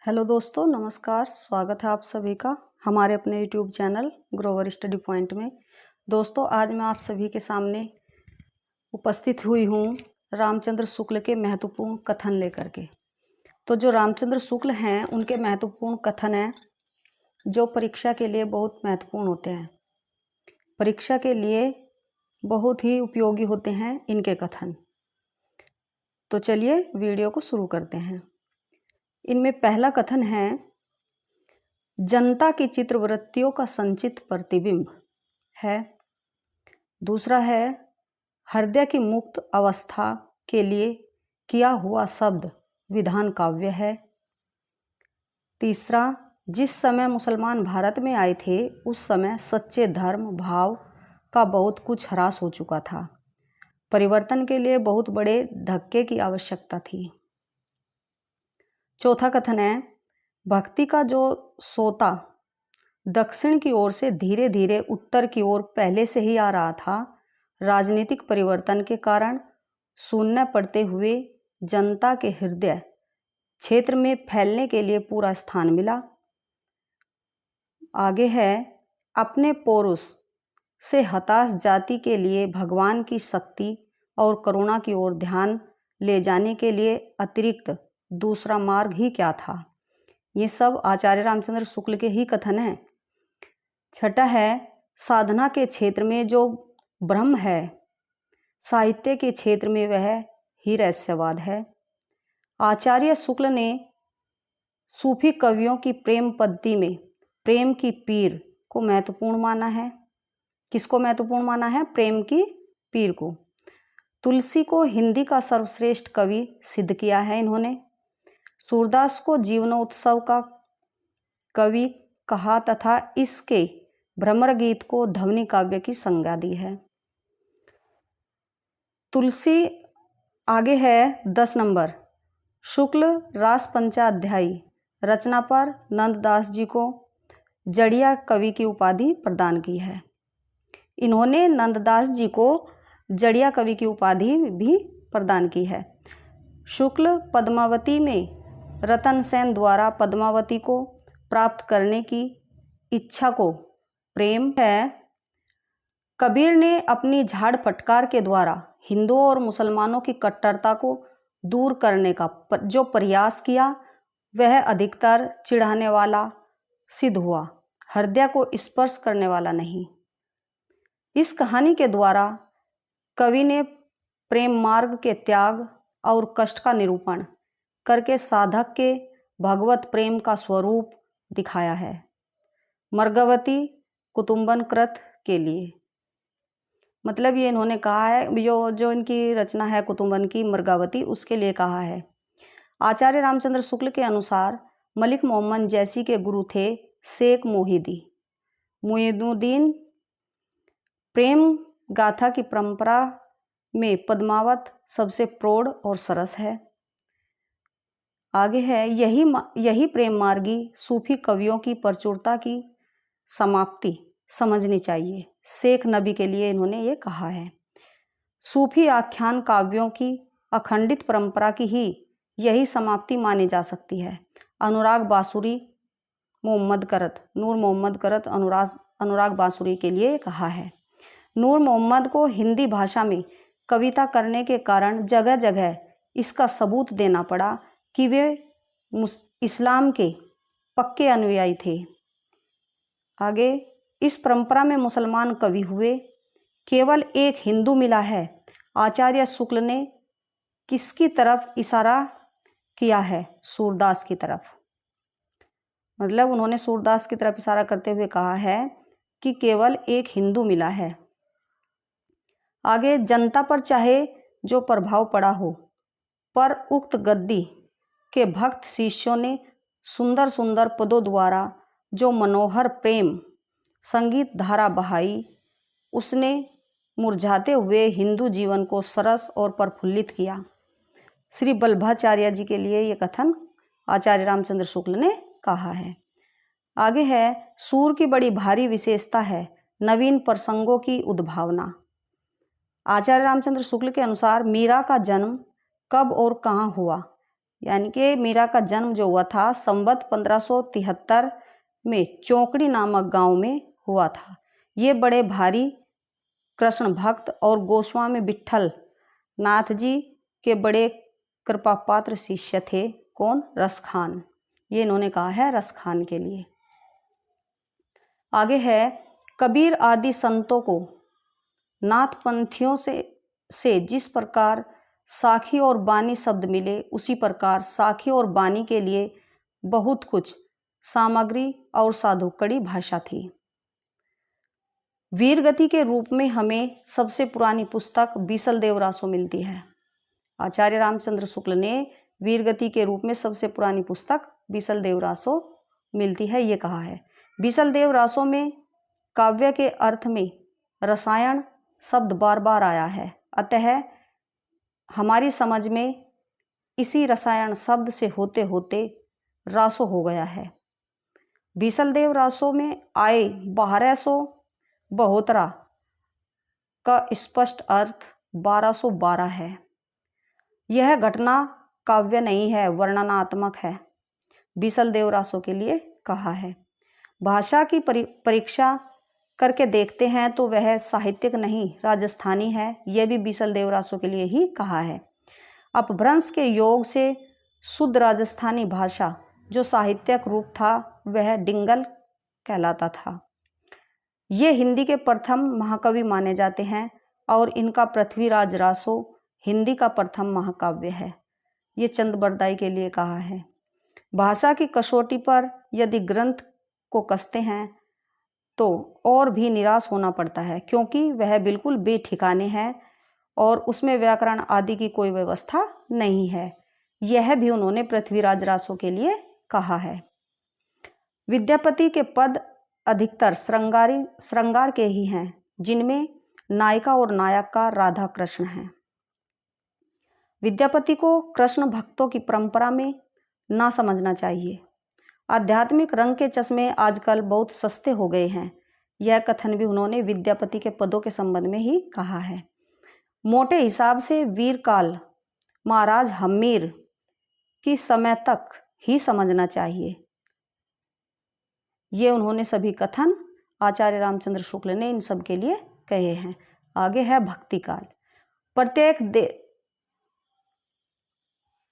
Hello दोस्तों, नमस्कार। स्वागत है आप सभी का हमारे अपने YouTube channel Grover study point में। दोस्तों, आज मैं आप सभी के सामने उपस्थित हुई हूँ रामचंद्र शुक्ल के महत्वपूर्ण कथन लेकर के। तो जो रामचंद्र शुक्ल हैं उनके महत्वपूर्ण कथन हैं जो परीक्षा के लिए बहुत महत्वपूर्ण होते हैं। परीक्षा के लिए बहुत ही उपयोगी होते हैं इनके कथन। तो चलिए वीडियो को शुरू करते हैं। इनमें पहला कथन है, जनता की चित्रवृत्तियों का संचित प्रतिबिंब है। दूसरा है, हृदय की मुक्त अवस्था के लिए किया हुआ शब्द विधान काव्य है। तीसरा, जिस समय मुसलमान भारत में आए थे उस समय सच्चे धर्म भाव का बहुत कुछ ह्रास हो चुका था। परिवर्तन के लिए बहुत बड़े धक्के की आवश्यकता थी। चौथा कथन है, भक्ति का जो सोता दक्षिण की ओर से धीरे धीरे उत्तर की ओर पहले से ही आ रहा था, राजनीतिक परिवर्तन के कारण शून्य पड़ते हुए जनता के हृदय क्षेत्र में फैलने के लिए पूरा स्थान मिला। आगे है, अपने पौरुष से हताश जाति के लिए भगवान की शक्ति और करुणा की ओर ध्यान ले जाने के लिए अतिरिक्त दूसरा मार्ग ही क्या था। ये सब आचार्य रामचंद्र शुक्ल के ही कथन हैं। छठा है, साधना के क्षेत्र में जो ब्रह्म है, साहित्य के क्षेत्र में वह ही रहस्यवाद है। आचार्य शुक्ल ने सूफी कवियों की प्रेम पद्धति में प्रेम की पीर को महत्वपूर्ण माना है। किसको महत्वपूर्ण माना है? प्रेम की पीर को। तुलसी को हिंदी का सर्वश्रेष्ठ कवि सिद्ध किया है इन्होंने। सूरदास को जीवनोत्सव का कवि कहा तथा इसके भ्रमर गीत को ध्वनि काव्य की संज्ञा दी है। तुलसी आगे है 10 नंबर। शुक्ल रास पंचाध्यायी रचना पर नंददास जी को जड़िया कवि की उपाधि प्रदान की है। इन्होंने नंददास जी को जड़िया कवि की उपाधि भी प्रदान की है। शुक्ल पद्मावती में रतन सेन द्वारा पद्मावती को प्राप्त करने की इच्छा को प्रेम है। कबीर ने अपनी झाड़ फटकार के द्वारा हिंदुओं और मुसलमानों की कट्टरता को दूर करने का जो प्रयास किया वह अधिकतर चिढ़ाने वाला सिद्ध हुआ, हृदय को स्पर्श करने वाला नहीं। इस कहानी के द्वारा कवि ने प्रेम मार्ग के त्याग और कष्ट का निरूपण करके साधक के भगवत प्रेम का स्वरूप दिखाया है। मर्गवती कुटुंबन कृत के लिए, मतलब ये इन्होंने कहा है, जो इनकी रचना है कुटुंबन की मर्गावती, उसके लिए कहा है। आचार्य रामचंद्र शुक्ल के अनुसार मलिक मोहम्मद जैसी के गुरु थे शेख मुइनुद्दीन। प्रेम गाथा की परंपरा में पद्मावत सबसे प्रौढ़ और सरस है। आगे है, यही प्रेम मार्गी सूफी कवियों की प्रचुरता की समाप्ति समझनी चाहिए। शेख नबी के लिए इन्होंने ये कहा है। सूफी आख्यान काव्यों की अखंडित परंपरा की ही यही समाप्ति मानी जा सकती है। अनुराग बांसुरी नूर मोहम्मद करत अनुराग बांसुरी के लिए कहा है। नूर मोहम्मद को हिंदी भाषा में कविता करने के कारण जगह जगह इसका सबूत देना पड़ा कि वे इस्लाम के पक्के अनुयायी थे। आगे, इस परंपरा में मुसलमान कवि हुए, केवल एक हिंदू मिला है। आचार्य शुक्ल ने किसकी तरफ इशारा किया है? सूरदास की तरफ। मतलब उन्होंने सूरदास की तरफ इशारा करते हुए कहा है कि केवल एक हिंदू मिला है। आगे, जनता पर चाहे जो प्रभाव पड़ा हो, पर उक्त गद्दी के भक्त शिष्यों ने सुंदर सुंदर पदों द्वारा जो मनोहर प्रेम संगीत धारा बहाई, उसने मुरझाते हुए हिंदू जीवन को सरस और प्रफुल्लित किया। श्री वल्लभाचार्य जी के लिए ये कथन आचार्य रामचंद्र शुक्ल ने कहा है। आगे है, सूर की बड़ी भारी विशेषता है नवीन प्रसंगों की उद्भावना। आचार्य रामचंद्र शुक्ल के अनुसार मीरा का जन्म कब और कहाँ हुआ, यानी कि मीरा का जन्म जो हुआ था संवत 1573 में चौकड़ी नामक गांव में हुआ था। ये बड़े भारी कृष्ण भक्त और गोस्वामी विट्ठल नाथ जी के बड़े कृपापात्र शिष्य थे। कौन? रसखान। ये इन्होंने कहा है रसखान के लिए। आगे है, कबीर आदि संतों को नाथपंथियों से जिस प्रकार साखी और बानी शब्द मिले, उसी प्रकार साखी और बानी के लिए बहुत कुछ सामग्री और साधुकड़ी भाषा थी। वीरगति के रूप में हमें सबसे पुरानी पुस्तक बीसल देव रासो मिलती है। आचार्य रामचंद्र शुक्ल ने वीरगति के रूप में सबसे पुरानी पुस्तक बीसल देव रासो मिलती है, ये कहा है। बीसल देव रासो में काव्य के अर्थ में रसायन शब्द बार बार आया है, अतः हमारी समझ में इसी रसायन शब्द से होते होते रासो हो गया है। बीसल देव रासो में आए 1200 बहोतरा का स्पष्ट अर्थ 1212 है। यह घटना काव्य नहीं है, वर्णनात्मक है। बीसल देव रासो के लिए कहा है। भाषा की परीक्षा करके देखते हैं तो वह साहित्यिक नहीं राजस्थानी है। यह भी बीसल देव रासो के लिए ही कहा है। अपभ्रंश के योग से शुद्ध राजस्थानी भाषा जो साहित्यिक रूप था वह डिंगल कहलाता था। ये हिंदी के प्रथम महाकवि माने जाते हैं और इनका पृथ्वीराज रासो हिंदी का प्रथम महाकाव्य है। ये चंद बरदाई के लिए कहा है। भाषा की कसौटी पर यदि ग्रंथ को कसते हैं तो और भी निराश होना पड़ता है, क्योंकि वह बिल्कुल बेठिकाने है और उसमें व्याकरण आदि की कोई व्यवस्था नहीं है। यह भी उन्होंने पृथ्वीराज रासो के लिए कहा है। विद्यापति के पद अधिकतर श्रृंगार के ही हैं, जिनमें नायिका और नायक का राधा कृष्ण है। विद्यापति को कृष्ण भक्तों की परंपरा में ना समझना चाहिए। आध्यात्मिक रंग के चश्मे आजकल बहुत सस्ते हो गए हैं। यह कथन भी उन्होंने विद्यापति के पदों के संबंध में ही कहा है। मोटे हिसाब से वीरकाल महाराज हम्मीर की समय तक ही समझना चाहिए। ये उन्होंने सभी कथन आचार्य रामचंद्र शुक्ल ने इन सब के लिए कहे हैं। आगे है भक्ति काल।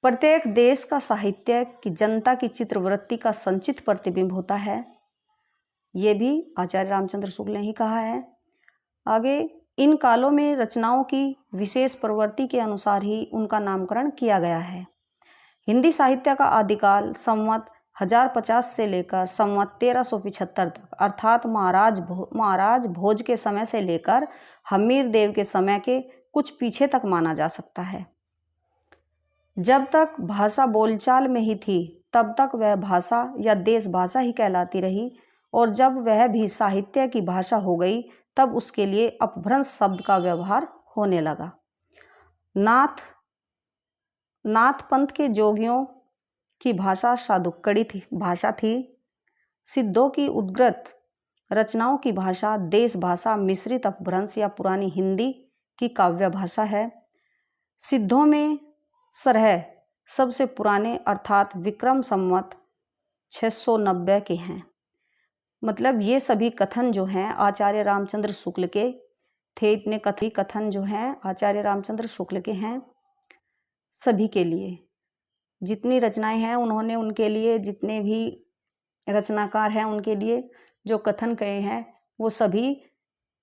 प्रत्येक देश का साहित्य की जनता की चित्रवृत्ति का संचित प्रतिबिंब होता है। ये भी आचार्य रामचंद्र शुक्ल ने ही कहा है। आगे, इन कालों में रचनाओं की विशेष प्रवृत्ति के अनुसार ही उनका नामकरण किया गया है। हिंदी साहित्य का आदिकाल संवत 1050 से लेकर संवत 1375 तक, अर्थात महाराज भोज के समय से लेकर हम्मीर देव के समय के कुछ पीछे तक माना जा सकता है। जब तक भाषा बोलचाल में ही थी तब तक वह भाषा या देश भाषा ही कहलाती रही, और जब वह भी साहित्य की भाषा हो गई तब उसके लिए अपभ्रंश शब्द का व्यवहार होने लगा। नाथ पंथ के जोगियों की भाषा साधुकड़ी भाषा थी। सिद्धों की उद्गृत रचनाओं की भाषा देश भाषा मिश्रित अपभ्रंश या पुरानी हिंदी की काव्य भाषा है। सिद्धों में सरह सबसे पुराने अर्थात विक्रम संवत 690 के हैं। मतलब ये सभी कथन जो हैं आचार्य रामचंद्र शुक्ल के थे। इतने कथन जो हैं आचार्य रामचंद्र शुक्ल के हैं। सभी के लिए जितनी रचनाएं हैं उन्होंने उनके लिए, जितने भी रचनाकार हैं उनके लिए जो कथन कहे हैं वो सभी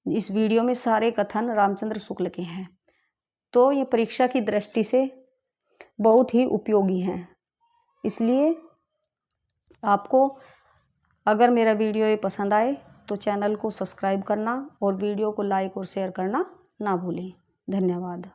इस वीडियो में सारे कथन रामचंद्र शुक्ल के हैं। तो ये परीक्षा की दृष्टि से बहुत ही उपयोगी हैं। इसलिए आपको अगर मेरा वीडियो ये पसंद आए तो चैनल को सब्सक्राइब करना और वीडियो को लाइक और शेयर करना ना भूलें। धन्यवाद।